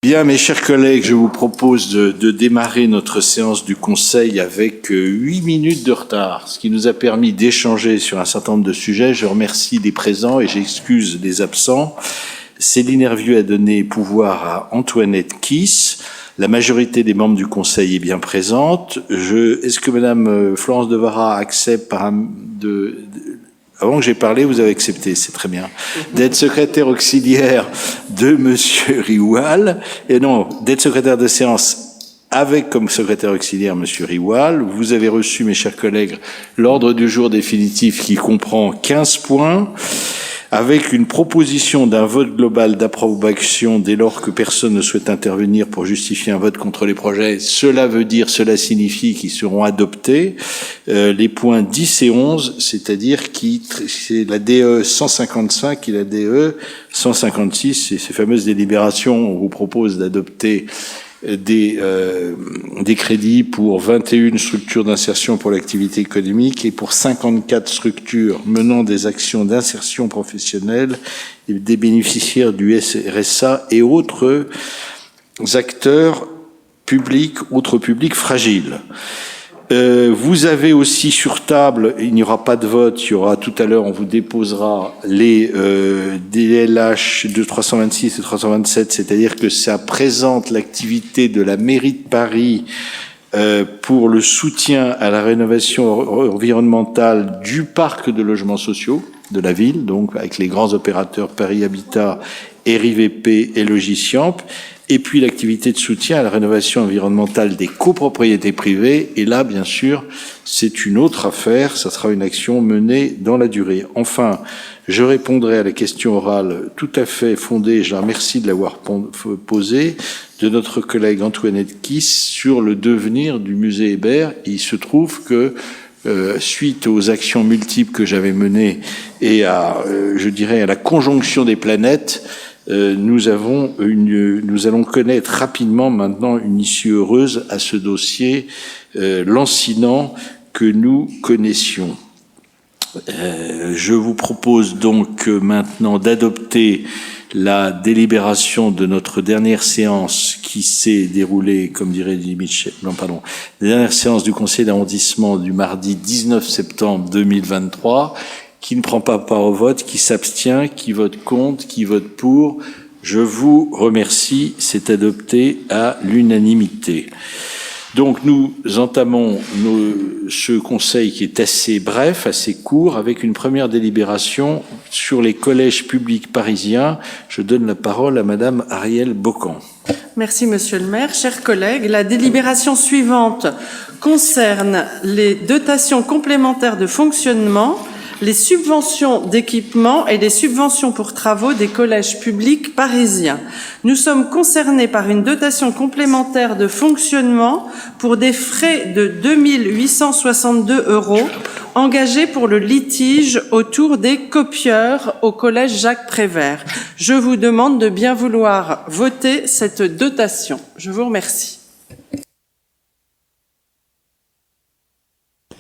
Bien, mes chers collègues, je vous propose de démarrer notre séance du Conseil avec 8 minutes de retard, ce qui nous a permis d'échanger sur un certain nombre de sujets. Je remercie les présents et j'excuse les absents. Céline Hervieux a donné pouvoir à Antoinette Kiss. La majorité des membres du Conseil est bien présente. Est-ce que Madame Florence Devara accepte avant que j'ai parlé, vous avez accepté, c'est très bien, d'être secrétaire auxiliaire de Monsieur Rioual, et non, d'être secrétaire de séance avec comme secrétaire auxiliaire Monsieur Rioual. Vous avez reçu, mes chers collègues, l'ordre du jour définitif qui comprend 15 points, avec une proposition d'un vote global d'approbation dès lors que personne ne souhaite intervenir pour justifier un vote contre les projets. Cela signifie qu'ils seront adoptés. Les points 10 et 11, c'est-à-dire c'est la DE 155 et la DE 156, et ces fameuses délibérations, on vous propose d'adopter des crédits pour 21 structures d'insertion pour l'activité économique et pour 54 structures menant des actions d'insertion professionnelle et des bénéficiaires du RSA et autres acteurs publics, autres publics fragiles. Vous avez aussi sur table, il n'y aura pas de vote, il y aura tout à l'heure, on vous déposera les DLH de 326 et 327, c'est-à-dire que ça présente l'activité de la mairie de Paris pour le soutien à la rénovation environnementale du parc de logements sociaux de la ville, donc avec les grands opérateurs Paris Habitat, RIVP et Logiciamp. Et puis l'activité de soutien à la rénovation environnementale des copropriétés privées. Et là, bien sûr, c'est une autre affaire. Ça sera une action menée dans la durée. Enfin, je répondrai à la question orale tout à fait fondée, je la remercie de l'avoir posée, de notre collègue Antoinette Kiss sur le devenir du musée Hébert. Il se trouve que suite aux actions multiples que j'avais menées et à la conjonction des planètes, nous allons connaître rapidement maintenant une issue heureuse à ce dossier lancinant que nous connaissions. Je vous propose donc maintenant d'adopter la délibération de notre dernière séance qui s'est déroulée, comme dirait Michel, la dernière séance du Conseil d'arrondissement du mardi 19 septembre 2023, qui ne prend pas part au vote, qui s'abstient, qui vote contre, qui vote pour. Je vous remercie, c'est adopté à l'unanimité. Donc nous entamons ce conseil qui est assez bref, assez court, avec une première délibération sur les collèges publics parisiens. Je donne la parole à Madame Arielle Bocan. Merci Monsieur le maire. Chers collègues, la délibération suivante concerne les dotations complémentaires de fonctionnement, les subventions d'équipement et les subventions pour travaux des collèges publics parisiens. Nous sommes concernés par une dotation complémentaire de fonctionnement pour des frais de 2 862 € engagés pour le litige autour des copieurs au collège Jacques Prévert. Je vous demande de bien vouloir voter cette dotation. Je vous remercie.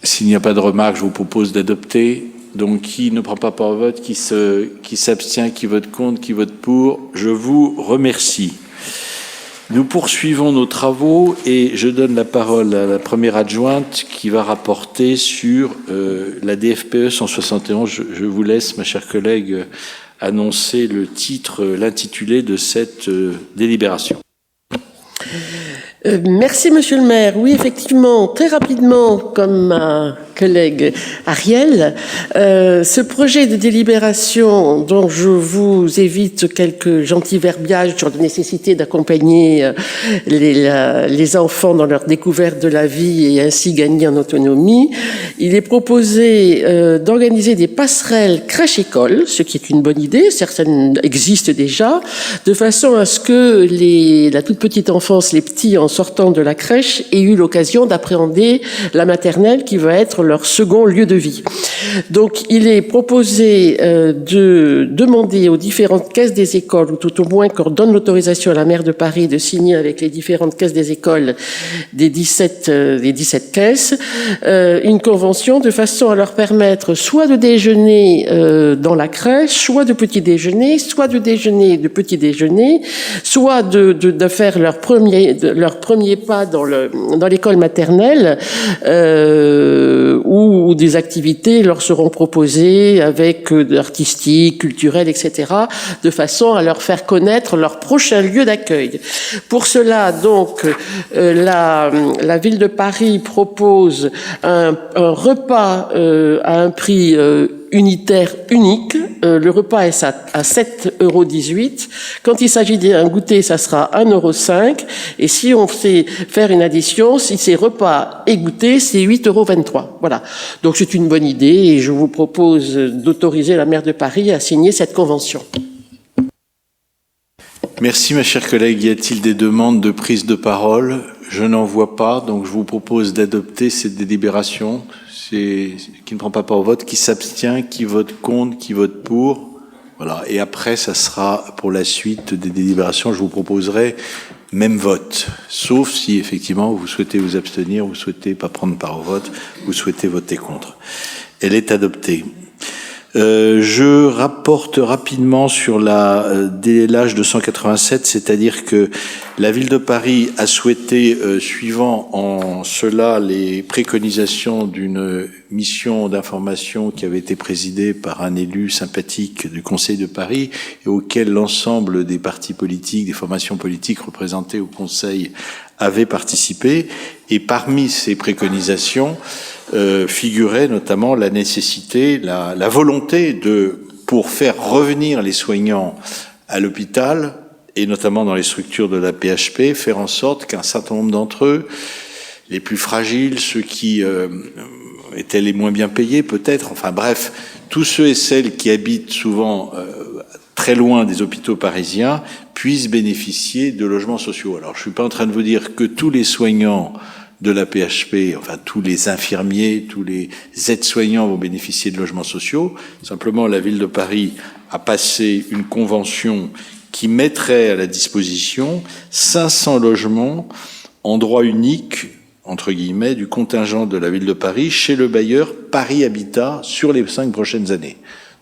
S'il n'y a pas de remarques, je vous propose d'adopter. Donc, qui ne prend pas part au vote, qui s'abstient, qui vote contre, qui vote pour, je vous remercie. Nous poursuivons nos travaux et je donne la parole à la première adjointe qui va rapporter sur la DFPE 171. Je vous laisse, ma chère collègue, annoncer l'intitulé de cette délibération. Merci Monsieur le maire. Oui, effectivement, très rapidement, comme ma collègue Arielle, ce projet de délibération dont je vous évite quelques gentils verbiages sur la nécessité d'accompagner les enfants dans leur découverte de la vie et ainsi gagner en autonomie, il est proposé d'organiser des passerelles crèche-école, ce qui est une bonne idée, certaines existent déjà, de façon à ce que la toute petite enfance, les petits en sortant de la crèche aient eu l'occasion d'appréhender la maternelle qui va être leur second lieu de vie. Donc, il est proposé de demander aux différentes caisses des écoles, ou tout au moins qu'on donne l'autorisation à la maire de Paris de signer avec les différentes caisses des écoles des 17 caisses, une convention de façon à leur permettre soit de déjeuner dans la crèche, soit de petit déjeuner, soit de déjeuner de petit déjeuner, soit de faire leur premier pas dans l'école maternelle, où des activités leur seront proposées avec artistiques, culturelles, etc., de façon à leur faire connaître leur prochain lieu d'accueil. Pour cela, donc, la ville de Paris propose un repas à un prix unitaire unique. Le repas est à 7,18 €. Quand il s'agit d'un goûter, ça sera 1,05 €. Et si on sait faire une addition, si c'est repas et goûter, c'est 8,23 €. Voilà. Donc c'est une bonne idée et je vous propose d'autoriser la maire de Paris à signer cette convention. Merci, ma chère collègue. Y a-t-il des demandes de prise de parole? Je n'en vois pas, donc je vous propose d'adopter cette délibération. Qui ne prend pas part au vote, qui s'abstient, qui vote contre, qui vote pour. Voilà. Et après, ça sera pour la suite des délibérations. Je vous proposerai même vote. Sauf si, effectivement, vous souhaitez vous abstenir, vous souhaitez pas prendre part au vote, vous souhaitez voter contre. Elle est adoptée. Je rapporte rapidement sur l'âge de 187, c'est-à-dire que la ville de Paris a souhaité, suivant en cela les préconisations d'une mission d'information qui avait été présidée par un élu sympathique du Conseil de Paris et auquel l'ensemble des partis politiques, des formations politiques représentées au Conseil avaient participé. Et parmi ces préconisations, figurait notamment la nécessité, la volonté pour faire revenir les soignants à l'hôpital, et notamment dans les structures de la PHP, faire en sorte qu'un certain nombre d'entre eux, les plus fragiles, ceux qui étaient les moins bien payés peut-être, enfin bref, tous ceux et celles qui habitent souvent très loin des hôpitaux parisiens, puissent bénéficier de logements sociaux. Alors je suis pas en train de vous dire que tous les soignants de la PHP, enfin tous les infirmiers, tous les aides-soignants vont bénéficier de logements sociaux. Simplement, la ville de Paris a passé une convention qui mettrait à la disposition 500 logements en droit unique, entre guillemets, du contingent de la ville de Paris chez le bailleur Paris Habitat sur les 5 prochaines années.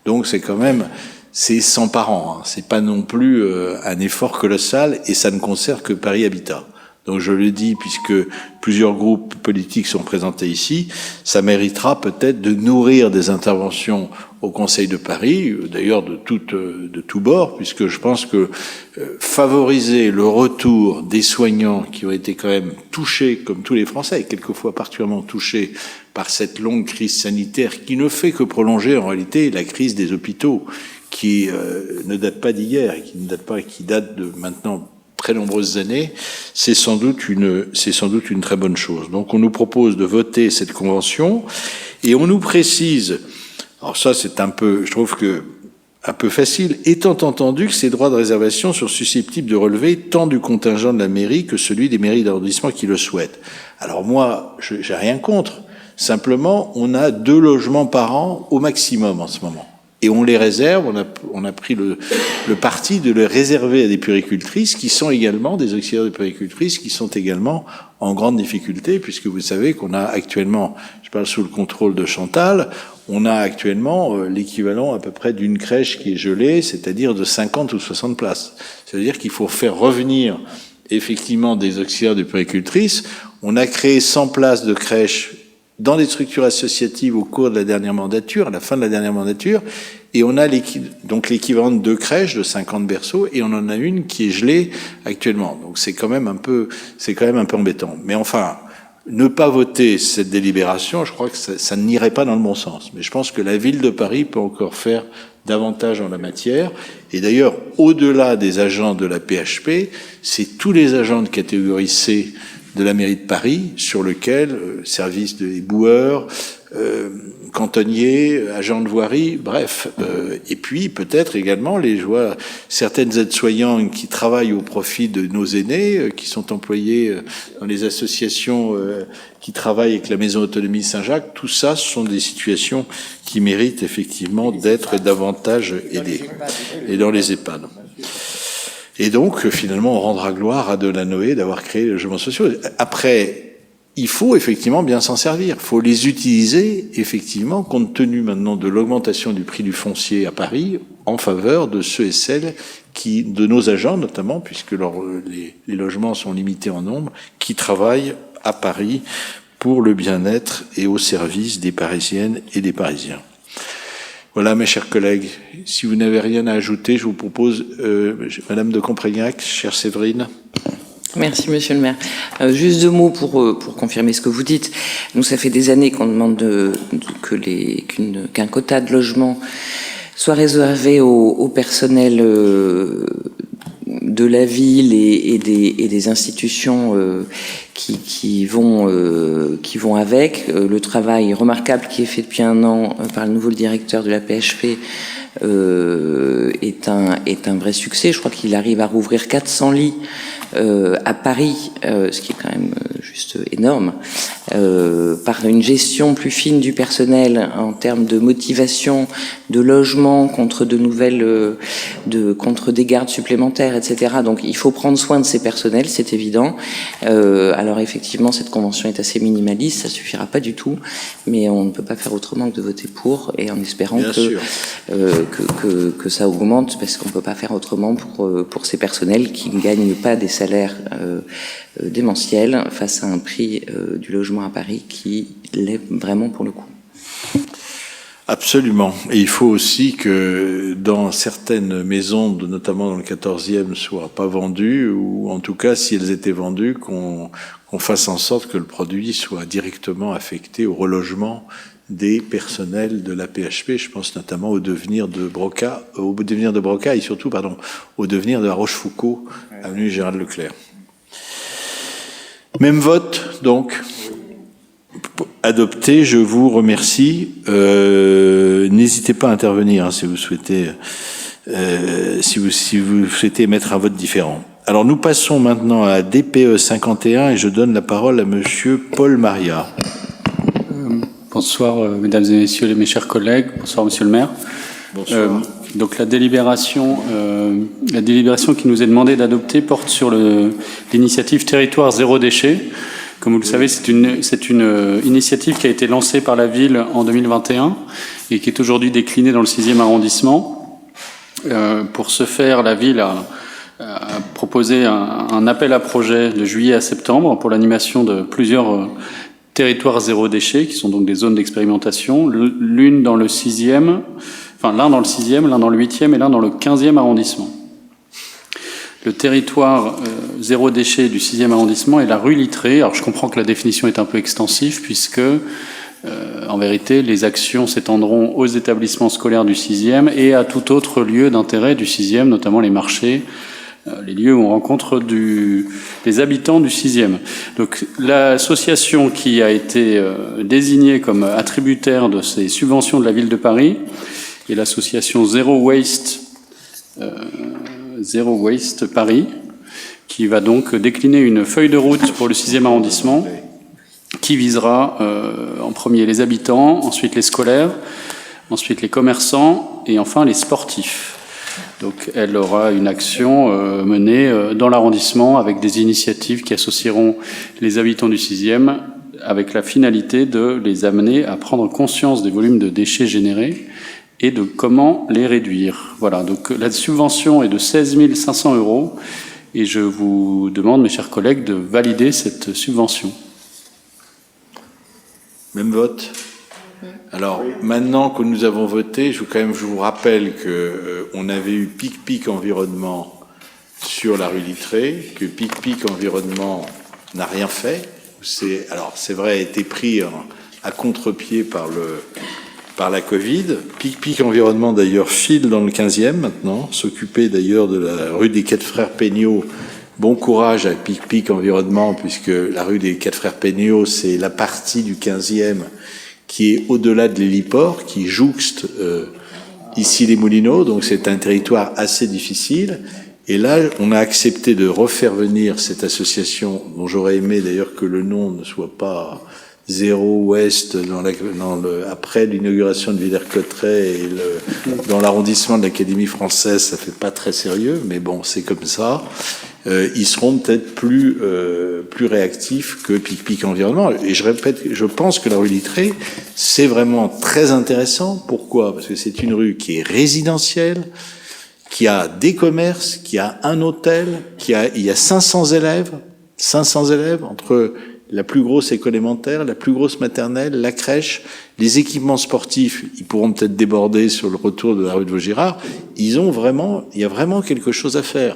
Donc c'est quand même, c'est 100 par an, hein. C'est pas non plus un effort colossal et ça ne concerne que Paris Habitat. Donc je le dis, puisque plusieurs groupes politiques sont présentés ici, ça méritera peut-être de nourrir des interventions au Conseil de Paris, d'ailleurs de tous bords, puisque je pense que favoriser le retour des soignants qui ont été quand même touchés, comme tous les Français, quelquefois particulièrement touchés par cette longue crise sanitaire qui ne fait que prolonger en réalité la crise des hôpitaux, qui ne date pas d'hier, qui date de maintenant très nombreuses années, c'est sans doute une très bonne chose. Donc on nous propose de voter cette convention et on nous précise, alors ça c'est un peu, je trouve que un peu facile, étant entendu que ces droits de réservation sont susceptibles de relever tant du contingent de la mairie que celui des mairies d'arrondissement qui le souhaitent. Alors moi, j'ai rien contre. Simplement, on a 2 logements par an au maximum en ce moment. Et on les réserve, on a pris le parti de les réserver à des puéricultrices qui sont également des auxiliaires de puéricultrices qui sont également en grande difficulté, puisque vous savez qu'on a actuellement, je parle sous le contrôle de Chantal, on a actuellement l'équivalent à peu près d'une crèche qui est gelée, c'est-à-dire de 50 ou 60 places. C'est-à-dire qu'il faut faire revenir effectivement des auxiliaires de puéricultrices. On a créé 100 places de crèche dans des structures associatives au cours de la dernière mandature, à la fin de la dernière mandature, et on a donc l'équivalent de 2 crèches de 50 berceaux, et on en a une qui est gelée actuellement. Donc c'est quand même un peu embêtant. Mais enfin, ne pas voter cette délibération, je crois que ça n'irait pas dans le bon sens. Mais je pense que la ville de Paris peut encore faire davantage en la matière. Et d'ailleurs, au-delà des agents de la PHP, c'est tous les agents de catégorie C de la mairie de Paris, sur lequel service des boueurs, cantonniers, agents de voirie, bref. Et puis peut-être également je vois certaines aides-soignants qui travaillent au profit de nos aînés, qui sont employés dans les associations qui travaillent avec la Maison Autonomie Saint-Jacques. Tout ça, ce sont des situations qui méritent effectivement d'être davantage aidées. Et dans les EHPAD. Et donc, finalement, on rendra gloire à Delanoë d'avoir créé les logements sociaux. Après, il faut effectivement bien s'en servir. Il faut les utiliser, effectivement, compte tenu maintenant de l'augmentation du prix du foncier à Paris, en faveur de ceux et celles de nos agents notamment, puisque les logements sont limités en nombre, qui travaillent à Paris pour le bien-être et au service des Parisiennes et des Parisiens. Voilà, mes chers collègues, si vous n'avez rien à ajouter, je vous propose, Madame de Comprégnac, chère Séverine. Merci, Monsieur le maire. Juste 2 mots pour confirmer ce que vous dites. Nous, ça fait des années qu'on demande qu'un quota de logement soit réservé au personnel de la ville et des institutions qui vont avec. Le travail remarquable qui est fait depuis 1 an par le nouveau directeur de la PHP est un vrai succès. Je crois qu'il arrive à rouvrir 400 lits à Paris, ce qui est quand même juste énorme, par une gestion plus fine du personnel en termes de motivation, de logement contre contre des gardes supplémentaires, etc. Donc il faut prendre soin de ces personnels, c'est évident. Alors effectivement, cette convention est assez minimaliste, ça suffira pas du tout, mais on ne peut pas faire autrement que de voter pour, et en espérant que ça augmente, parce qu'on peut pas faire autrement pour ces personnels qui ne gagnent pas des salaires démentiels face à un prix du logement à Paris qui l'est vraiment pour le coup. Absolument. Et il faut aussi que dans certaines maisons, notamment dans le 14e, soient pas vendues, ou en tout cas, si elles étaient vendues, qu'on fasse en sorte que le produit soit directement affecté au relogement des personnels de la PHP. Je pense notamment au devenir de Broca et surtout, au devenir de la Rochefoucauld, avenue Gérald Leclerc. Même vote, donc. Adopté, je vous remercie. N'hésitez pas à intervenir si vous souhaitez, si vous souhaitez émettre un vote différent. Alors nous passons maintenant à DPE 51 et je donne la parole à Monsieur Paul Maria. Bonsoir, mesdames et messieurs, mes chers collègues. Bonsoir, monsieur le maire. Bonsoir. Donc la délibération qui nous est demandée d'adopter porte sur l'initiative Territoire Zéro Déchet. Comme vous le savez, c'est une initiative qui a été lancée par la ville en 2021 et qui est aujourd'hui déclinée dans le 6e arrondissement. Pour ce faire, la ville a proposé un appel à projet de juillet à septembre pour l'animation de plusieurs territoires zéro déchet, qui sont donc des zones d'expérimentation, l'un dans le 6e, l'un dans le 8e et l'un dans le 15e arrondissement. Le territoire zéro déchet du 6e arrondissement est la rue Littré. Alors je comprends que la définition est un peu extensive puisque, en vérité, les actions s'étendront aux établissements scolaires du 6e et à tout autre lieu d'intérêt du 6e, notamment les marchés, les lieux où on rencontre les habitants du 6e. Donc l'association qui a été désignée comme attributaire de ces subventions de la ville de Paris est l'association Zero Waste Paris, qui va donc décliner une feuille de route pour le 6e arrondissement qui visera en premier les habitants, ensuite les scolaires, ensuite les commerçants et enfin les sportifs. Donc elle aura une action menée dans l'arrondissement avec des initiatives qui associeront les habitants du 6e avec la finalité de les amener à prendre conscience des volumes de déchets générés et de comment les réduire. Voilà, donc la subvention est de 16 500 € et je vous demande, mes chers collègues, de valider cette subvention. Même vote. Alors, maintenant que nous avons voté, je vous rappelle que on avait eu Pic Environnement sur la rue Littré, que Pic Environnement n'a rien fait. C'est vrai, a été pris à contre-pied par la Covid. Pic Environnement, d'ailleurs, file dans le 15e maintenant, s'occuper d'ailleurs de la rue des 4 Frères Peignot. Bon courage à Pic Environnement, puisque la rue des 4 Frères Peignot, c'est la partie du 15e qui est au-delà de l'héliport, qui jouxte ici les Moulineaux, donc c'est un territoire assez difficile. Et là, on a accepté de refaire venir cette association, dont j'aurais aimé d'ailleurs que le nom ne soit pas Zéro Ouest après l'inauguration de Villers-Cotterêts et dans l'arrondissement de l'Académie française, ça fait pas très sérieux, mais bon, c'est comme ça. Ils seront peut-être plus réactifs que Pic-Pic Environnement. Et je répète, je pense que la rue Littré, c'est vraiment très intéressant. Pourquoi? Parce que c'est une rue qui est résidentielle, qui a des commerces, qui a un hôtel, il y a 500 élèves entre la plus grosse école élémentaire, la plus grosse maternelle, la crèche, les équipements sportifs, ils pourront peut-être déborder sur le retour de la rue de Vaugirard. Il y a vraiment quelque chose à faire.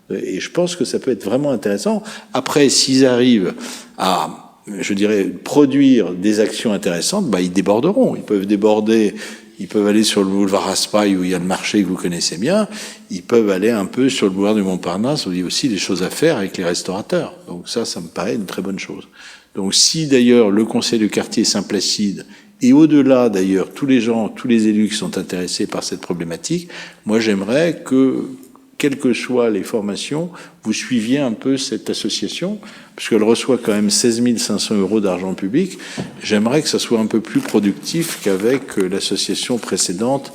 Et je pense que ça peut être vraiment intéressant. Après, s'ils arrivent à, je dirais, produire des actions intéressantes, ils déborderont. Ils peuvent aller sur le boulevard Raspail où il y a le marché que vous connaissez bien. Ils peuvent aller un peu sur le boulevard du Montparnasse où il y a aussi des choses à faire avec les restaurateurs. Donc ça me paraît une très bonne chose. Donc si d'ailleurs le conseil de quartier Saint-Placide et au-delà d'ailleurs tous les élus qui sont intéressés par cette problématique, moi j'aimerais que, quelles que soient les formations, vous suiviez un peu cette association, puisqu'elle reçoit quand même 16 500 € d'argent public. J'aimerais que ça soit un peu plus productif qu'avec l'association précédente,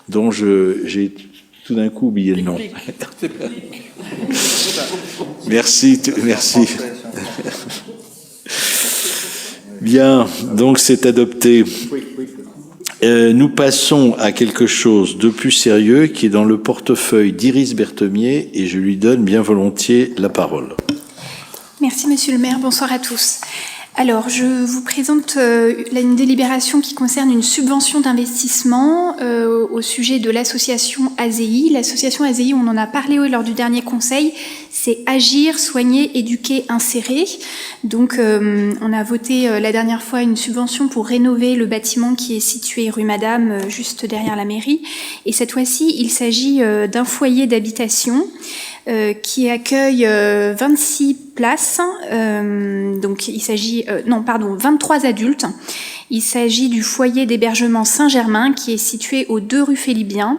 dont j'ai tout d'un coup oublié le nom. Merci. Bien, donc c'est adopté. Nous passons à quelque chose de plus sérieux qui est dans le portefeuille d'Iris Berthemier et je lui donne bien volontiers la parole. Merci Monsieur le maire, bonsoir à tous. Alors, je vous présente une délibération qui concerne une subvention d'investissement au sujet de l'association ASEI. L'association ASEI, on en a parlé lors du dernier conseil, c'est Agir, Soigner, Éduquer, Insérer. Donc, on a voté la dernière fois une subvention pour rénover le bâtiment qui est situé rue Madame, juste derrière la mairie. Et cette fois-ci, il s'agit d'un foyer d'habitation qui accueille 26 places. Donc il s'agit 23 adultes. Il s'agit du foyer d'hébergement Saint-Germain qui est situé aux 2 rue Félibien.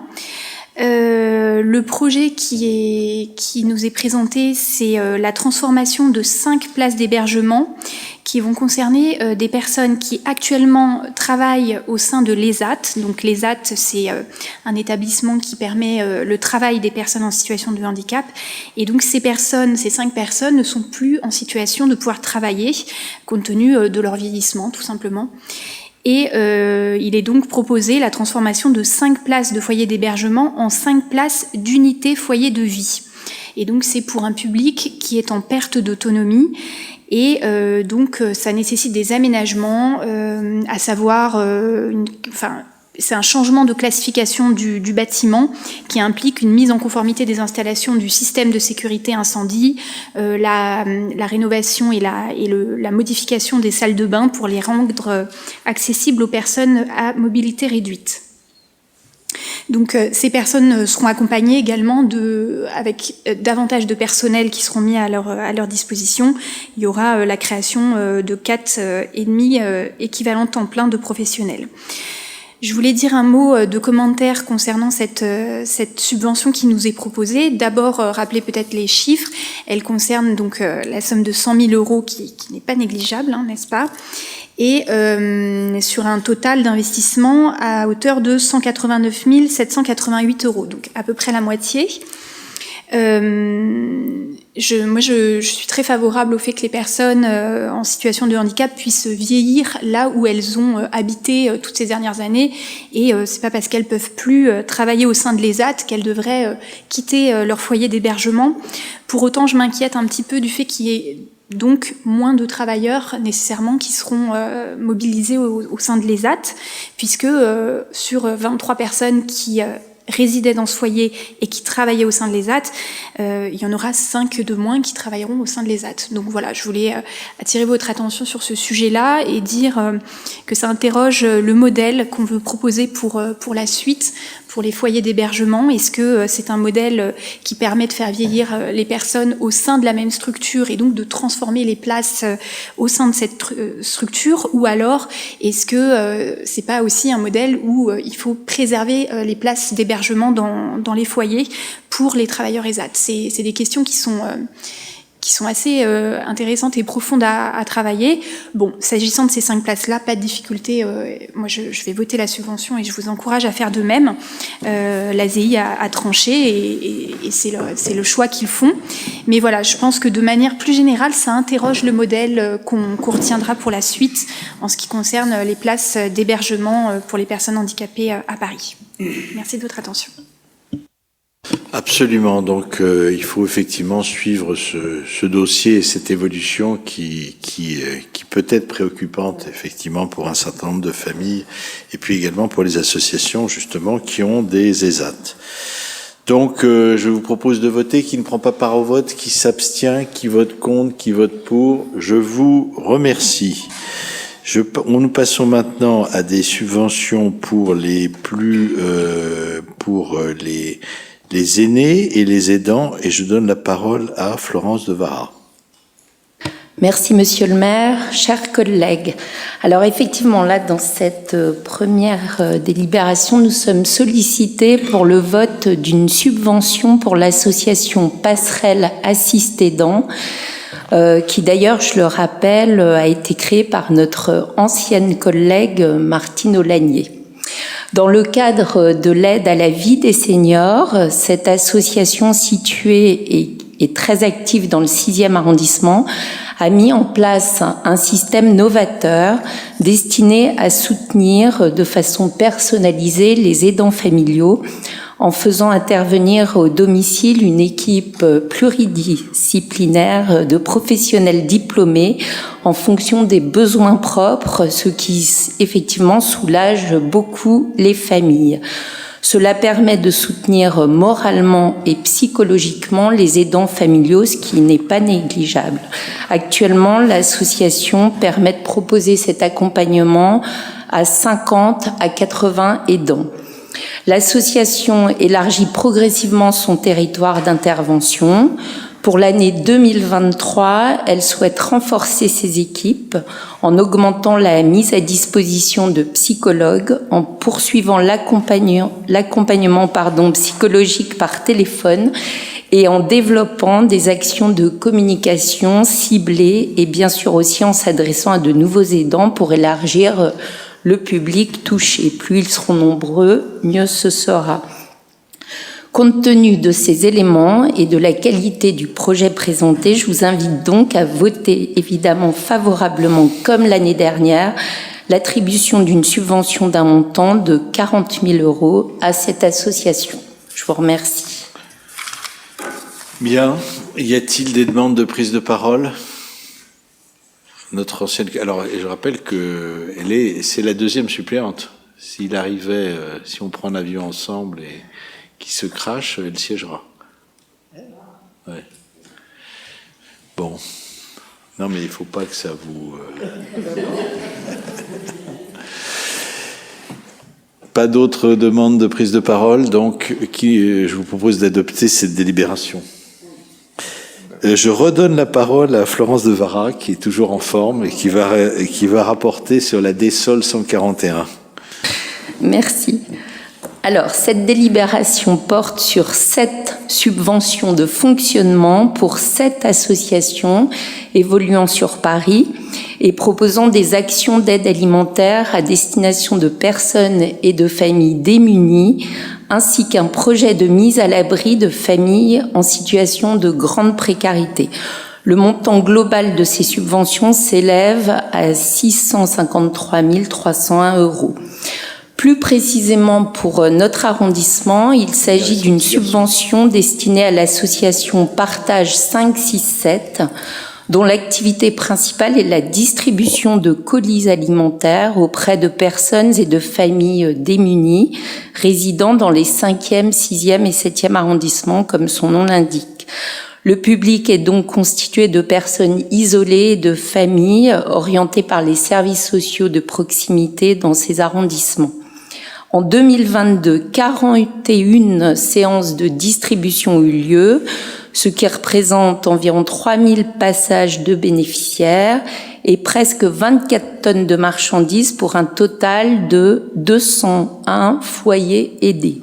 Le projet qui nous est présenté, c'est la transformation de 5 places d'hébergement qui vont concerner des personnes qui actuellement travaillent au sein de l'ESAT. Donc l'ESAT, c'est un établissement qui permet le travail des personnes en situation de handicap. Et donc ces 5 personnes ne sont plus en situation de pouvoir travailler compte tenu de leur vieillissement, tout simplement. Et il est donc proposé la transformation de 5 places de foyer d'hébergement en 5 places d'unité foyer de vie. Et donc c'est pour un public qui est en perte d'autonomie. Et donc ça nécessite des aménagements, à savoir, c'est un changement de classification du bâtiment qui implique une mise en conformité des installations du système de sécurité incendie, la rénovation et la modification des salles de bain pour les rendre accessibles aux personnes à mobilité réduite. Donc ces personnes seront accompagnées également avec davantage de personnel qui seront mis à leur disposition. Il y aura la création de 4,5 équivalents temps plein de professionnels. Je voulais dire un mot de commentaire concernant cette subvention qui nous est proposée. D'abord, rappeler peut-être les chiffres. Elle concerne donc la somme de 100 000 € qui n'est pas négligeable, n'est-ce pas ? Et sur un total d'investissement à hauteur de 189 788 €, donc à peu près la moitié. Je suis très favorable au fait que les personnes en situation de handicap puissent vieillir là où elles ont habité toutes ces dernières années, et c'est pas parce qu'elles peuvent plus travailler au sein de l'ESAT qu'elles devraient quitter leur foyer d'hébergement. Pour autant, je m'inquiète un petit peu du fait qu'il y ait donc moins de travailleurs nécessairement qui seront mobilisés au sein de l'ESAT, puisque sur 23 personnes qui résidaient dans ce foyer et qui travaillaient au sein de l'ESAT, il y en aura 5 de moins qui travailleront au sein de l'ESAT. Donc voilà, je voulais attirer votre attention sur ce sujet-là et dire que ça interroge le modèle qu'on veut proposer pour la suite, pour les foyers d'hébergement? Est-ce que c'est un modèle qui permet de faire vieillir les personnes au sein de la même structure et donc de transformer les places au sein de cette structure? Ou alors, est-ce que c'est pas aussi un modèle où il faut préserver les places d'hébergement dans les foyers pour les travailleurs ESAT? C'est des questions qui sont assez intéressantes et profondes à travailler. Bon, s'agissant de ces 5 places-là, pas de difficulté. Moi, je vais voter la subvention et je vous encourage à faire de même. L'ASEI a tranché et c'est le choix qu'ils font. Mais voilà, je pense que de manière plus générale, ça interroge le modèle qu'on retiendra pour la suite en ce qui concerne les places d'hébergement pour les personnes handicapées à Paris. Merci de votre attention. Absolument. Donc, il faut effectivement suivre ce dossier et cette évolution qui peut être préoccupante, effectivement, pour un certain nombre de familles et puis également pour les associations, justement, qui ont des ESAT. Donc, je vous propose de voter. Qui ne prend pas part au vote, qui s'abstient, qui vote contre, qui vote pour. Je vous remercie. Nous passons maintenant à des subventions pour les aînés et les aidants, et je donne la parole à Florence de Vara. Merci Monsieur le maire, chers collègues. Alors effectivement, là, dans cette première délibération, nous sommes sollicités pour le vote d'une subvention pour l'association Passerelle Assist-Aidants, qui d'ailleurs, je le rappelle, a été créée par notre ancienne collègue Martine Aulagnier. Dans le cadre de l'aide à la vie des seniors, cette association située et très active dans le 6e arrondissement a mis en place un système novateur destiné à soutenir de façon personnalisée les aidants familiaux en faisant intervenir au domicile une équipe pluridisciplinaire de professionnels diplômés en fonction des besoins propres, ce qui effectivement soulage beaucoup les familles. Cela permet de soutenir moralement et psychologiquement les aidants familiaux, ce qui n'est pas négligeable. Actuellement, l'association permet de proposer cet accompagnement à 50 à 80 aidants. L'association élargit progressivement son territoire d'intervention. Pour l'année 2023, elle souhaite renforcer ses équipes en augmentant la mise à disposition de psychologues, en poursuivant l'accompagnement psychologique par téléphone et en développant des actions de communication ciblées et bien sûr aussi en s'adressant à de nouveaux aidants pour élargir le public touché. Plus ils seront nombreux, mieux ce sera. Compte tenu de ces éléments et de la qualité du projet présenté, je vous invite donc à voter évidemment favorablement, comme l'année dernière, l'attribution d'une subvention d'un montant de 40 000 € à cette association. Je vous remercie. Bien. Y a-t-il des demandes de prise de parole ? Notre ancienne. Alors, je rappelle que c'est la deuxième suppléante. S'il arrivait, si on prend l'avion ensemble et qu'il se crache, elle siégera. Ouais. Bon. Non, mais il faut pas que ça vous. Pas d'autres demandes de prise de parole, donc je vous propose d'adopter cette délibération. Je redonne la parole à Florence de Vara, qui est toujours en forme et qui va rapporter sur la DSOL 141. Merci. Alors, cette délibération porte sur 7 subventions de fonctionnement pour 7 associations évoluant sur Paris et proposant des actions d'aide alimentaire à destination de personnes et de familles démunies, ainsi qu'un projet de mise à l'abri de familles en situation de grande précarité. Le montant global de ces subventions s'élève à 653 301 €. Plus précisément pour notre arrondissement, il s'agit d'une subvention destinée à l'association Partage 567, dont l'activité principale est la distribution de colis alimentaires auprès de personnes et de familles démunies, résidant dans les 5e, 6e et 7e arrondissements, comme son nom l'indique. Le public est donc constitué de personnes isolées et de familles orientées par les services sociaux de proximité dans ces arrondissements. En 2022, 41 séances de distribution ont eu lieu, ce qui représente environ 3000 passages de bénéficiaires et presque 24 tonnes de marchandises pour un total de 201 foyers aidés.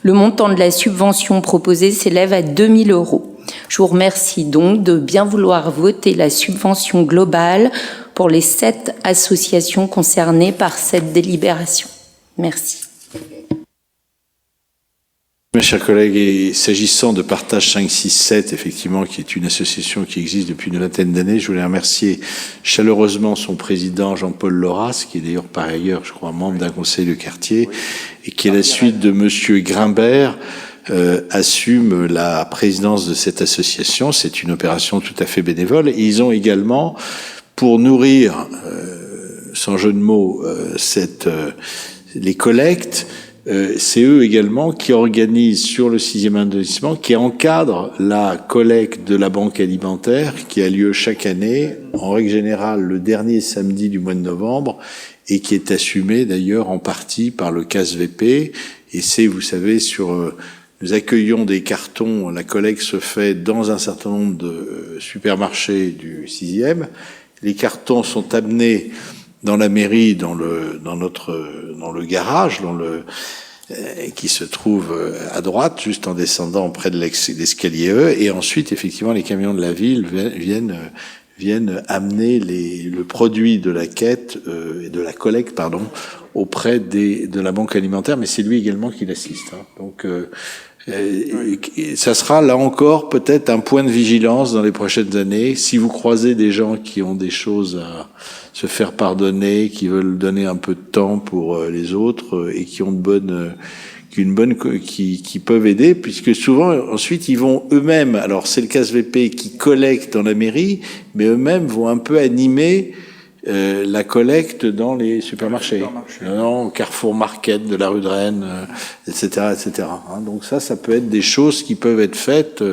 Le montant de la subvention proposée s'élève à 2 000 €. Je vous remercie donc de bien vouloir voter la subvention globale pour les 7 associations concernées par cette délibération. Merci. Mes chers collègues, et s'agissant de Partage 567, effectivement, qui est une association qui existe depuis une vingtaine d'années, je voulais remercier chaleureusement son président Jean-Paul Loras, qui est d'ailleurs par ailleurs, je crois, membre d'un conseil de quartier, et qui, à la suite de Monsieur Grimbert, assume la présidence de cette association. C'est une opération tout à fait bénévole. Et ils ont également, pour nourrir, sans jeu de mots, les collectes, c'est eux également qui organisent sur le 6e arrondissement, qui encadrent la collecte de la banque alimentaire qui a lieu chaque année, en règle générale le dernier samedi du mois de novembre, et qui est assumée d'ailleurs en partie par le CASVP. Et c'est, vous savez, nous accueillons des cartons, la collecte se fait dans un certain nombre de supermarchés du 6e. Les cartons sont amenés dans la mairie, dans le garage, qui se trouve à droite, juste en descendant près de l'escalier E, et ensuite, effectivement, les camions de la ville viennent amener le produit de la quête, de la collecte, auprès de la banque alimentaire, mais c'est lui également qui l'assiste. Donc, ça sera là encore peut-être un point de vigilance dans les prochaines années. Si vous croisez des gens qui ont des choses à se faire pardonner, qui veulent donner un peu de temps pour les autres et qui ont qui peuvent aider, puisque souvent ensuite ils vont eux-mêmes, alors c'est le CASVP qui collecte dans la mairie, mais eux-mêmes vont un peu animer la collecte dans les supermarchés, au Carrefour Market de la rue de Rennes, etc., etc. Donc ça peut être des choses qui peuvent être faites,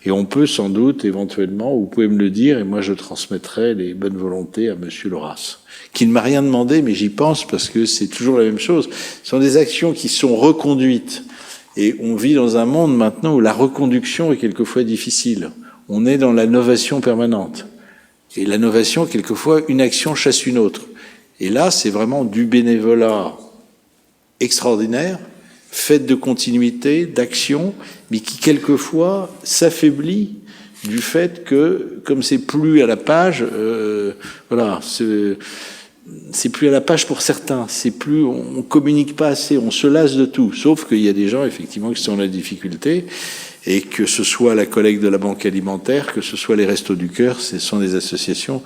et on peut sans doute éventuellement, vous pouvez me le dire, et moi je transmettrai les bonnes volontés à Monsieur Loras, qui ne m'a rien demandé, mais j'y pense parce que c'est toujours la même chose. Ce sont des actions qui sont reconduites, et on vit dans un monde maintenant où la reconduction est quelquefois difficile. On est dans la novation permanente. Et l'innovation, quelquefois, une action chasse une autre. Et là, c'est vraiment du bénévolat extraordinaire, fait de continuité, d'action, mais qui, quelquefois, s'affaiblit du fait que, comme c'est plus à la page, c'est plus à la page pour certains. On communique pas assez, on se lasse de tout. Sauf qu'il y a des gens, effectivement, qui sont dans la difficulté. Et que ce soit la collecte de la banque alimentaire, que ce soit les Restos du Cœur, ce sont des associations,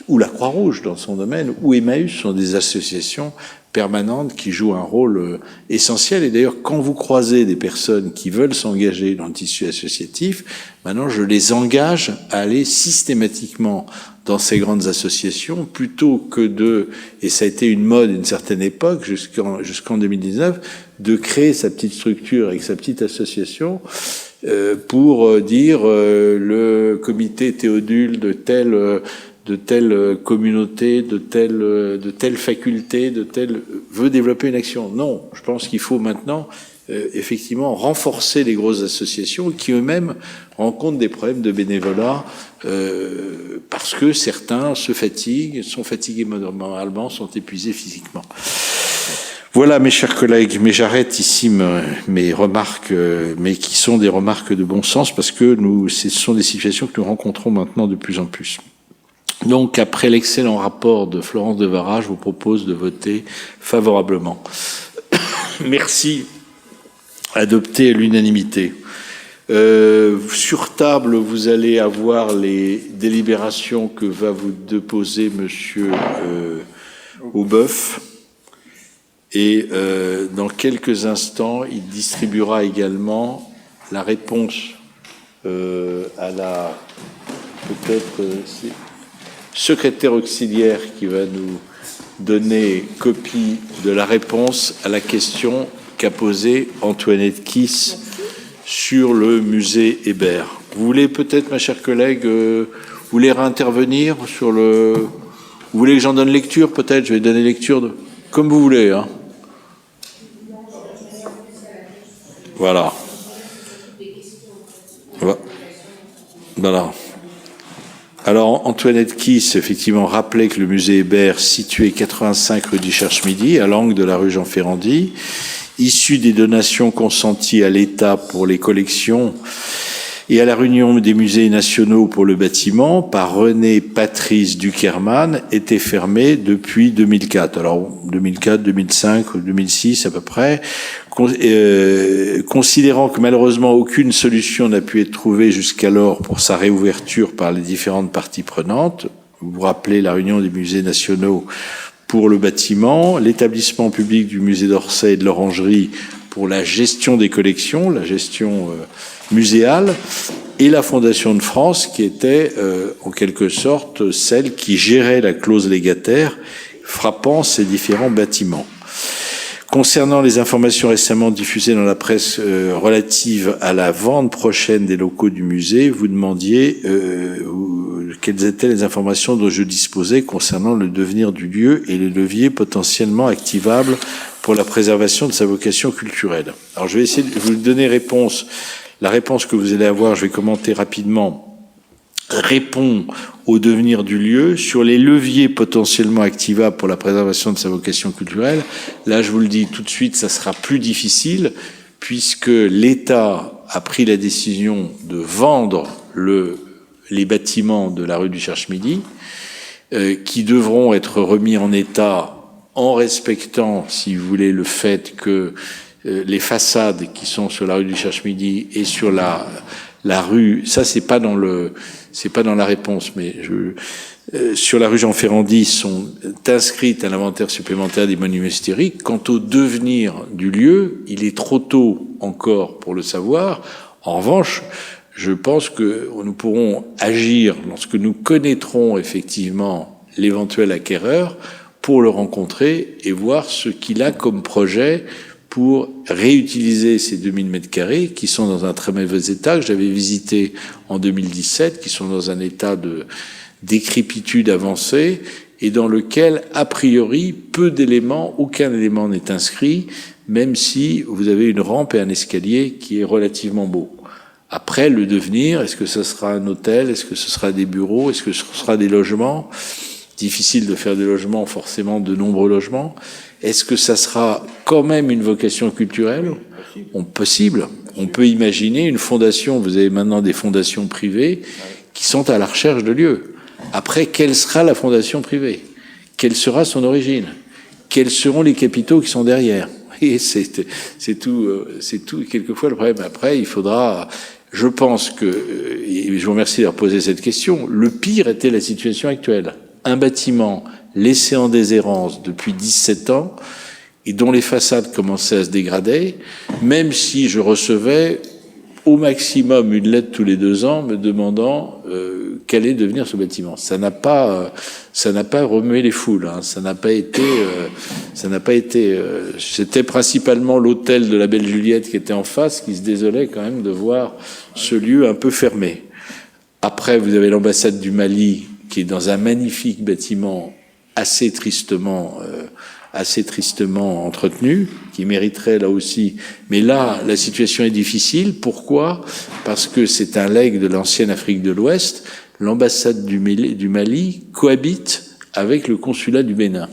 ou la Croix-Rouge dans son domaine, ou Emmaüs, sont des associations permanentes qui jouent un rôle essentiel. Et d'ailleurs, quand vous croisez des personnes qui veulent s'engager dans le tissu associatif, maintenant je les engage à aller systématiquement dans ces grandes associations, plutôt que et ça a été une mode une certaine époque, jusqu'en 2019, de créer sa petite structure avec sa petite association, pour dire le comité Théodule de telle communauté, de telle faculté, veut développer une action. Non, je pense qu'il faut maintenant effectivement renforcer les grosses associations qui eux-mêmes rencontrent des problèmes de bénévolat parce que certains sont fatigués moralement, sont épuisés physiquement. Voilà, mes chers collègues, mais j'arrête ici mes remarques, mais qui sont des remarques de bon sens, parce que ce sont des situations que nous rencontrons maintenant de plus en plus. Donc, après l'excellent rapport de Florence Devara, je vous propose de voter favorablement. Merci. Adopté à l'unanimité. Sur table, vous allez avoir les délibérations que va vous déposer Monsieur Aubeuf. Et dans quelques instants, il distribuera également la réponse à la secrétaire auxiliaire qui va nous donner copie de la réponse à la question qu'a posée Antoinette Kiss sur le musée Hébert. Vous voulez peut-être, ma chère collègue, vous voulez réintervenir sur Vous voulez que j'en donne lecture peut-être? Je vais donner lecture comme vous voulez, hein. Voilà. Voilà. Alors, Antoinette Kiss, effectivement, rappelait que le musée Hébert, situé 85 rue du Cherche-Midi, à l'angle de la rue Jean Ferrandi, issu des donations consenties à l'État pour les collections et à la réunion des musées nationaux pour le bâtiment par René Patrice Dukerman, était fermé depuis 2004. Alors, 2004, 2005, 2006 à peu près. Considérant que malheureusement aucune solution n'a pu être trouvée jusqu'alors pour sa réouverture par les différentes parties prenantes, vous vous rappelez la réunion des musées nationaux pour le bâtiment, l'établissement public du musée d'Orsay et de l'Orangerie pour la gestion des collections, la gestion muséale, et la Fondation de France qui était en quelque sorte celle qui gérait la clause légataire frappant ces différents bâtiments. Concernant les informations récemment diffusées dans la presse relatives à la vente prochaine des locaux du musée, vous demandiez quelles étaient les informations dont je disposais concernant le devenir du lieu et les leviers potentiellement activables pour la préservation de sa vocation culturelle. Alors je vais essayer de vous donner réponse. La réponse que vous allez avoir, je vais commenter rapidement, répond au devenir du lieu. Sur les leviers potentiellement activables pour la préservation de sa vocation culturelle, là je vous le dis tout de suite, ça sera plus difficile puisque l'État a pris la décision de vendre les bâtiments de la rue du Cherche-Midi qui devront être remis en état en respectant, si vous voulez, le fait que les façades qui sont sur la rue du Cherche-Midi et sur la rue, ça c'est pas dans la réponse, mais sur la rue Jean Ferrandi sont inscrites à l'inventaire supplémentaire des monuments historiques. Quant au devenir du lieu, il est trop tôt encore pour le savoir. En revanche, je pense que nous pourrons agir lorsque nous connaîtrons effectivement l'éventuel acquéreur pour le rencontrer et voir ce qu'il a comme projet pour réutiliser ces 2000 mètres carrés qui sont dans un très mauvais état, que j'avais visité en 2017, qui sont dans un état de décrépitude avancée et dans lequel, a priori, peu d'éléments, aucun élément n'est inscrit, même si vous avez une rampe et un escalier qui est relativement beau. Après, le devenir, est-ce que ce sera un hôtel, est-ce que ce sera des bureaux, est-ce que ce sera des logements? Difficile de faire des logements, forcément de nombreux logements. Est-ce que ça sera quand même une vocation culturelle? Possible. On peut imaginer une fondation, vous avez maintenant des fondations privées qui sont à la recherche de lieux. Après, quelle sera la fondation privée? Quelle sera son origine? Quels seront les capitaux qui sont derrière? Et c'est tout quelquefois le problème. Après, il faudra, je pense que, et je vous remercie d'avoir posé cette question, le pire était la situation actuelle. Un bâtiment laissé en déshérence depuis 17 ans et dont les façades commençaient à se dégrader, même si je recevais au maximum une lettre tous les 2 ans me demandant qu'allait devenir ce bâtiment. Ça n'a pas remué les foules. Hein. Ça n'a pas été. C'était principalement l'hôtel de la Belle Juliette qui était en face, qui se désolait quand même de voir ce lieu un peu fermé. Après, vous avez l'ambassade du Mali qui est dans un magnifique bâtiment assez tristement entretenu, qui mériterait là aussi. Mais là, la situation est difficile. Pourquoi? Parce que c'est un legs de l'ancienne Afrique de l'Ouest. L'ambassade du Mali cohabite avec le consulat du Bénin.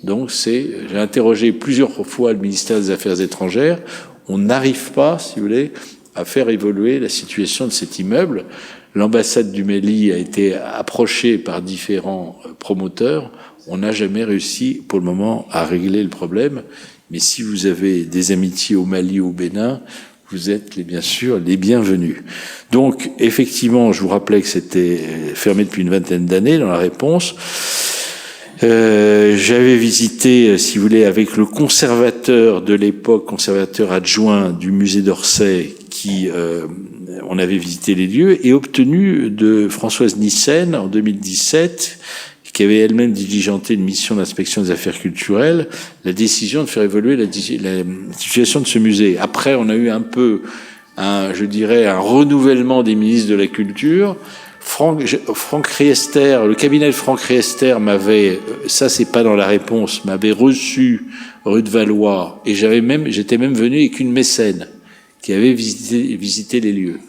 Donc j'ai interrogé plusieurs fois le ministère des Affaires étrangères. On n'arrive pas, si vous voulez, à faire évoluer la situation de cet immeuble. L'ambassade du Mali a été approchée par différents promoteurs. On n'a jamais réussi, pour le moment, à régler le problème. Mais si vous avez des amitiés au Mali ou au Bénin, vous êtes bien sûr les bienvenus. Donc, effectivement, je vous rappelais que c'était fermé depuis une vingtaine d'années dans la réponse. J'avais visité, si vous voulez, avec le conservateur de l'époque, conservateur adjoint du musée d'Orsay, qui on avait visité les lieux et obtenu de Françoise Nyssen en 2017, qui avait elle-même diligenté une mission d'inspection des affaires culturelles, la décision de faire évoluer la situation de ce musée. Après, on a eu un peu, un renouvellement des ministres de la Culture. Franck Riester, le cabinet de Franck Riester m'avait, ça c'est pas dans la réponse, m'avait reçu rue de Valois et j'étais même venu avec une mécène qui avait visité les lieux.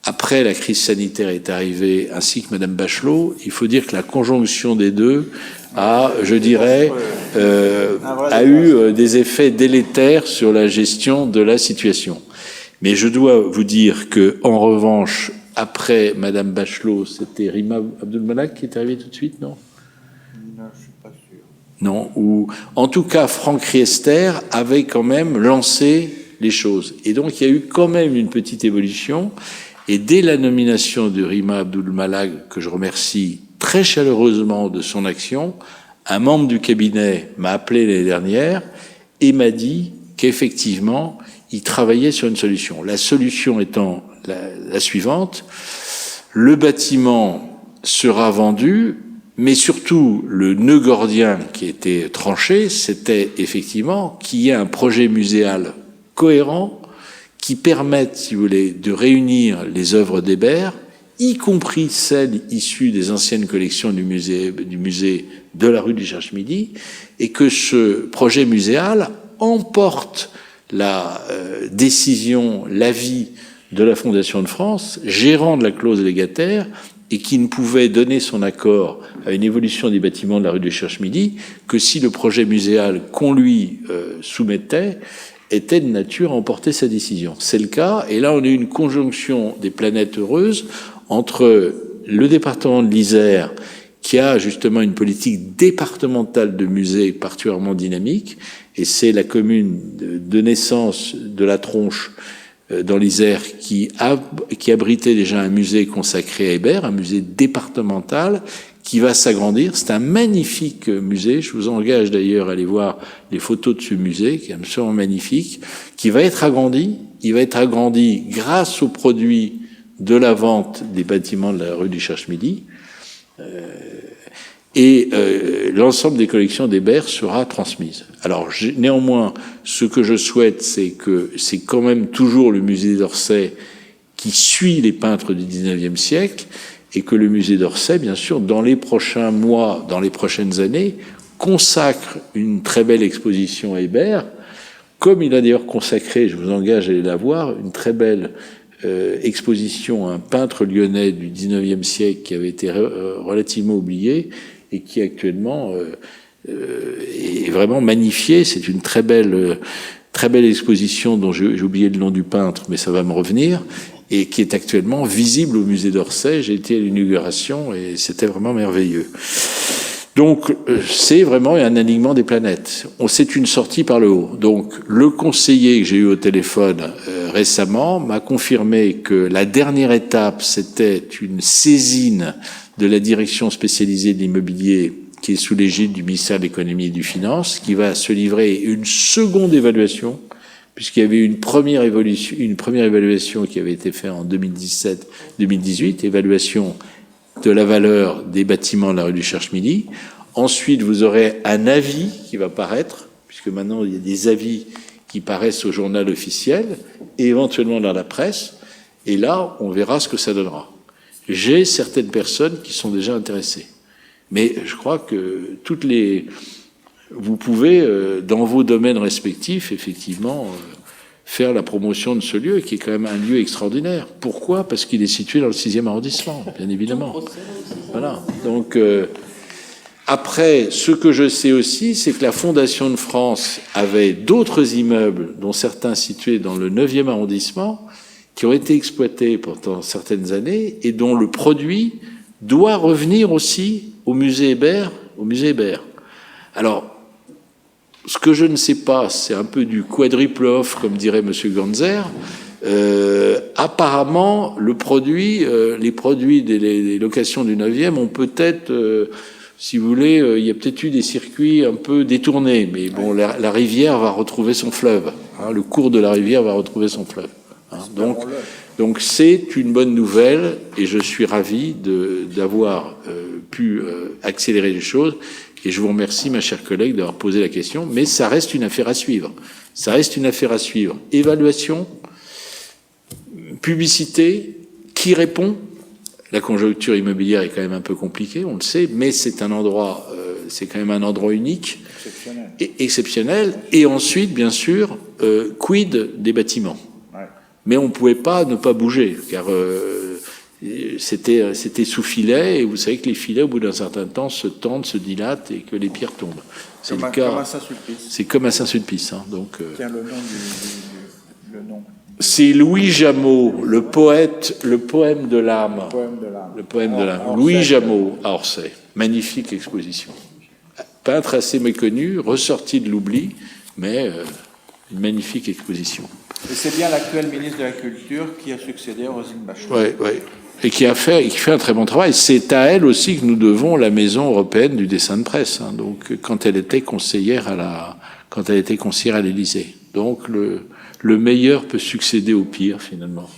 Après, la crise sanitaire est arrivée, ainsi que Madame Bachelot. Il faut dire que la conjonction des deux a, je dirais, a eu des effets délétères sur la gestion de la situation. Mais je dois vous dire que, en revanche, après Madame Bachelot, c'était Rima Abdul-Malak qui est arrivée tout de suite, non? Non, je suis pas sûr. Non, ou en tout cas, Franck Riester avait quand même lancé les choses. Et donc, il y a eu quand même une petite évolution. Et dès la nomination de Rima Abdul-Malak, que je remercie très chaleureusement de son action, un membre du cabinet m'a appelé l'année dernière et m'a dit qu'effectivement, il travaillait sur une solution. La solution étant la suivante: le bâtiment sera vendu, mais surtout le nœud gordien qui était tranché, c'était effectivement qu'il y ait un projet muséal cohérent qui permette, si vous voulez, de réunir les œuvres d'Hébert, y compris celles issues des anciennes collections du musée de la rue du Cherche-Midi, et que ce projet muséal emporte la décision, l'avis de la Fondation de France, gérant de la clause légataire, et qui ne pouvait donner son accord à une évolution des bâtiments de la rue du Cherche-Midi que si le projet muséal qu'on lui soumettait était de nature à emporter sa décision. C'est le cas, et là on a une conjonction des planètes heureuses entre le département de l'Isère, qui a justement une politique départementale de musées particulièrement dynamique, et c'est la commune de naissance de la Tronche dans l'Isère qui abritait déjà un musée consacré à Hébert, un musée départemental qui va s'agrandir. C'est un magnifique musée. Je vous engage d'ailleurs à aller voir les photos de ce musée, qui est absolument magnifique, qui va être agrandi. Il va être agrandi grâce aux produits de la vente des bâtiments de la rue du Cherche-Midi. L'ensemble des collections d'Hébert sera transmise. Alors, néanmoins, ce que je souhaite, c'est que c'est quand même toujours le musée d'Orsay qui suit les peintres du XIXe siècle, et que le musée d'Orsay, bien sûr, dans les prochains mois, dans les prochaines années, consacre une très belle exposition à Hébert, comme il a d'ailleurs consacré, je vous engage à aller la voir, une très belle exposition à un peintre lyonnais du XIXe siècle qui avait été relativement oublié et qui actuellement est vraiment magnifié. C'est une très belle exposition dont j'ai oublié le nom du peintre, mais ça va me revenir, et qui est actuellement visible au musée d'Orsay. J'ai été à l'inauguration et c'était vraiment merveilleux. Donc, c'est vraiment un alignement des planètes. C'est une sortie par le haut. Donc, le conseiller que j'ai eu au téléphone récemment m'a confirmé que la dernière étape, c'était une saisine de la direction spécialisée de l'immobilier qui est sous l'égide du ministère de l'économie et du finance, qui va se livrer une seconde évaluation, puisqu'il y avait une première évaluation qui avait été faite en 2017-2018, évaluation de la valeur des bâtiments de la rue du Cherche-Midi. Ensuite, vous aurez un avis qui va paraître, puisque maintenant il y a des avis qui paraissent au journal officiel et éventuellement dans la presse, et là, on verra ce que ça donnera. J'ai certaines personnes qui sont déjà intéressées, mais je crois que vous pouvez, dans vos domaines respectifs, effectivement, faire la promotion de ce lieu, qui est quand même un lieu extraordinaire. Pourquoi? Parce qu'il est situé dans le 6e arrondissement, bien évidemment. Voilà. Donc, après, ce que je sais aussi, c'est que la Fondation de France avait d'autres immeubles, dont certains situés dans le 9e arrondissement, qui ont été exploités pendant certaines années, et dont le produit doit revenir aussi au musée Hébert. Alors, ce que je ne sais pas, c'est un peu du quadruple off, comme dirait Monsieur Ganzer. Apparemment, les produits des locations du 9e ont peut-être, si vous voulez, il y a peut-être eu des circuits un peu détournés, mais bon, la rivière va retrouver son fleuve. Hein, le cours de la rivière va retrouver son fleuve. Hein, donc c'est une bonne nouvelle, et je suis ravi d'avoir pu accélérer les choses. Et je vous remercie, ma chère collègue, d'avoir posé la question, mais ça reste une affaire à suivre. Évaluation, publicité, qui répond? La conjoncture immobilière est quand même un peu compliquée, on le sait, mais c'est un endroit, c'est quand même un endroit unique, exceptionnel. Et ensuite, bien sûr, quid des bâtiments? Mais on ne pouvait pas ne pas bouger, car c'était sous filet, et vous savez que les filets, au bout d'un certain temps, se tendent, se dilatent, et que les pierres tombent. C'est le cas. Comme à Saint-Sulpice. C'est comme à Saint-Sulpice. Hein, donc, Tiens, le nom le nom. c'est Louis Jameau, le poème de l'âme. Le poème de l'âme. Louis Jameau, à Orsay. Magnifique exposition. Peintre assez méconnu, ressorti de l'oubli, mais une magnifique exposition. Et c'est bien l'actuel ministre de la Culture qui a succédé à Roselyne Bachelot. Oui. Et qui fait un très bon travail. C'est à elle aussi que nous devons la Maison européenne du dessin de presse. Hein, donc, quand elle était conseillère à l'Élysée. Donc, le meilleur peut succéder au pire, finalement.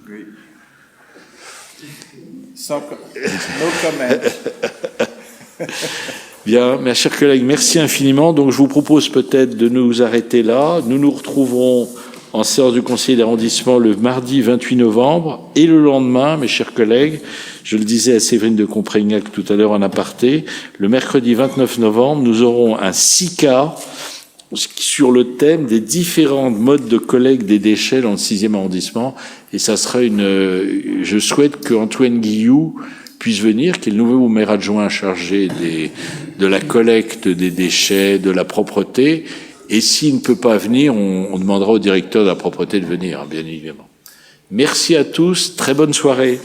Oui. No comment. Bien, mes chers collègues, merci infiniment. Donc, je vous propose peut-être de nous arrêter là. Nous nous retrouverons en séance du conseil d'arrondissement le mardi 28 novembre et le lendemain, mes chers collègues, je le disais à Séverine de Comprignac tout à l'heure en aparté, le mercredi 29 novembre, nous aurons un SICA sur le thème des différents modes de collecte des déchets dans le 6e arrondissement. Et ça sera je souhaite qu'Antoine Guillou puisse venir, qui est le nouveau maire adjoint chargé de la collecte des déchets, de la propreté. Et s'il ne peut pas venir, on demandera au directeur de la propreté de venir, bien évidemment. Merci à tous, très bonne soirée.